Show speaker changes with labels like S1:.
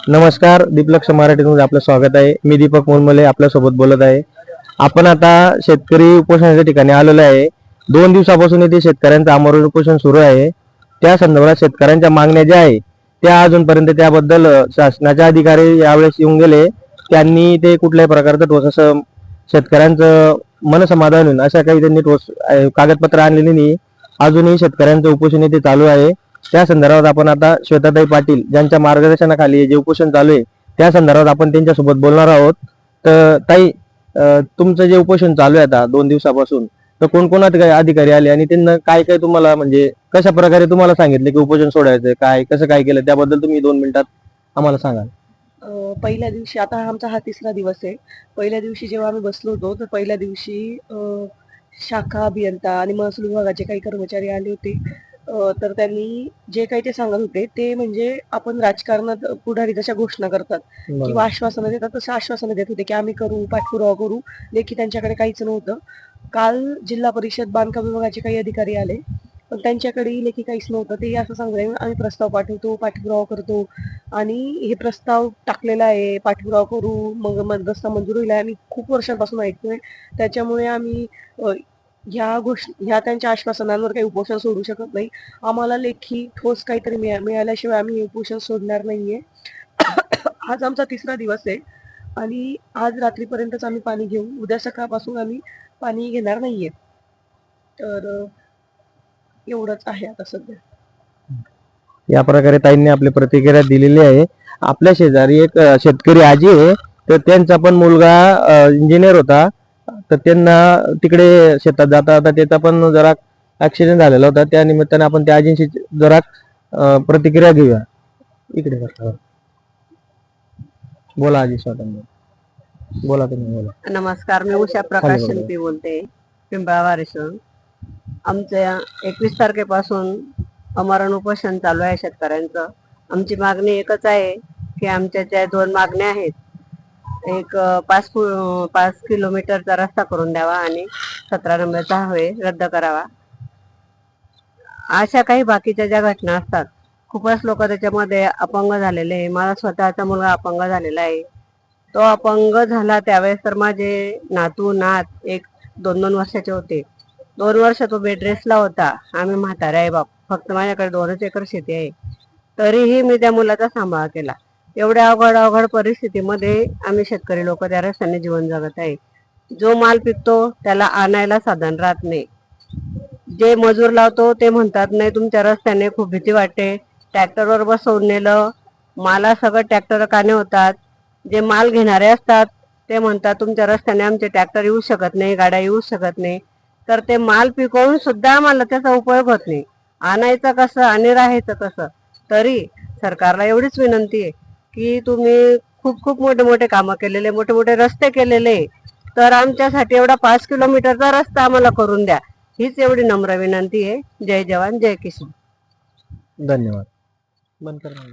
S1: नमस्कार, दीपलक्ष मराठीमध्ये आपलं स्वागत आहे. मी दीपक मुलमले आपल्यासोबत बोलत आहे. आपण आता शेतकरी उपोषणाच्या ठिकाणी आलेलो आहे. 2 दिवसापासून इथे शेतकऱ्यांचं आमरण उपोषण सुरू आहे. त्या संदर्भात शेतकऱ्यांच्या मागण्या ज्या आहे त्या अजूनपर्यंत त्याबद्दल शासनाचे अधिकारी यावेळेस येऊन गेले. त्यांनी ते कुठल्याही प्रकारचं ठोस असं शेतकऱ्यांचं मनसमाधान होईल अशा काही त्यांनी ठोस कागदपत्र आणलेली नाही. अजूनही शेतकऱ्यांचं उपोषण इथे चालू आहे. त्या संदर्भात आपण आता श्वेताताई पाटील ज्यांच्या मार्गदर्शनाखाली जे उपोषण चालू आहे त्या संदर्भात आपण त्यांच्यासोबत बोलणार आहोत. तर ताई, तुमचं जे उपोषण चालू आहे आता 2 दिवसापासून, तर कोण अधिकारी आले आणि त्यांना काय काय तुम्हाला म्हणजे कशा प्रकारे तुम्हाला सांगितले की उपोषण सोडायचं, काय कसं काय केलं त्याबद्दल तुम्ही 2 मिनिटात आम्हाला सांगा.
S2: पहिल्या दिवशी, आता आमचा हा 3रा दिवस आहे. पहिल्या दिवशी जेव्हा आम्ही बसलो होतो तर पहिल्या दिवशी शाखा अभियंता आणि महसूल विभागाचे काही कर्मचारी आले होते. तर त्यांनी जे काही ते सांगत होते ते म्हणजे आपण राजकारणात पुढारी जशा घोषणा करतात किंवा आश्वासनं देतात तसं आश्वासनं देत होते की आम्ही करू, पाठपुरावा करू. लेखी त्यांच्याकडे काहीच नव्हतं. काल जिल्हा परिषद बांधकाम विभागाचे काही अधिकारी आले, पण त्यांच्याकडेही लेखी काहीच नव्हतं. ते असं सांगत आम्ही प्रस्ताव पाठवतो, पाठपुरावा करतो आणि हे प्रस्ताव टाकलेला आहे, पाठपुरावा करू, मग रस्ता मंजूर होईल. आम्ही खूप वर्षांपासून ऐकतोय. त्याच्यामुळे आम्ही ह्या त्यांच्या आश्वासनांवर काही उपोषण सोडू शकत नाही. आम्हाला लेखी ठोस काहीतरी मिळाल्याशिवाय आम्ही हे उपोषण सोडणार नाहीये. आज आमचा 3रा दिवस आहे आणि आज रात्रीपर्यंतच आम्ही पाणी घेऊ. उद्या सकाळपासून आम्ही पाणी घेणार नाहीये. तर एवढंच आहे आता सध्या.
S1: या प्रकारे ताईंनी आपली प्रतिक्रिया दिलेली आहे. आपल्या शेजारी एक शेतकरी आजी आहे, तर त्यांचा पण मुलगा इंजिनियर होता. तर त्यांना तिकडे शेतात जाता जाता त्याचा पण जरा ऍक्सिडेंट झालेला होता. त्या निमित्ताने आपण त्या आजींशी जरा प्रतिक्रिया घेऊया. इकडे बसा. बोला आजी, स्वतः बोला, तुम्ही बोला.
S2: नमस्कार, मी उषा प्रकाश शिंपी बोलते, पिंपळावारीसून. आमच्या 21 तारखेपासून आमरण उपोषण चालू आहे शेतकऱ्यांचं. आमची मागणी एकच आहे की आमच्या ज्या 2 मागण्या आहेत, एक 5 किलोमीटरचा रस्ता करून द्यावा आणि 17 नंबरचा हायवे रद्द करावा. अशा काही बाकीच्या ज्या घटना असतात, खूपच लोक त्याच्यामध्ये अपंग झालेले आहे. माझा स्वतःचा मुलगा अपंग झालेला आहे. तो अपंग झाला त्यावेळेस तर माझे नात 1-2 वर्षाचे होते. 2 वर्ष तो बेड रेस्टला होता. आम्ही म्हातारे आहे बाप, फक्त माझ्याकडे 2च एकर शेती आहे. तरीही मी त्या मुलाचा सांभाळ केला. एवढ्या अवघड परिस्थितीमध्ये आम्ही शेतकरी लोक त्या रस्त्याने जीवन जगत आहे. जो माल पिकतो त्याला आणायला साधन राहत नाही. जे मजूर लावतो ते म्हणतात नाही तुमच्या रस्त्याने खूप भीती वाटते, ट्रॅक्टरवर बसवून नेलं, माला सगळं ट्रॅक्टर काने होतात. जे माल घेणारे असतात ते म्हणतात तुमच्या रस्त्याने आमचे ट्रॅक्टर येऊ शकत नाही, गाड्या येऊ शकत नाही. तर ते माल पिकवून सुद्धा आम्हाला त्याचा उपयोग होत नाही. आणायचं कसं आणि राहायचं कसं? तरी सरकारला एवढीच विनंती आहे की तुम्ही खूप मोठे कामं केलेले, मोठे रस्ते केलेले, तर आमच्यासाठी एवढा 5 किलोमीटरचा रस्ता आम्हाला करून द्या. हीच एवढी नम्र विनंती आहे. जय जवान जय किसान.
S1: धन्यवाद. बंद करा.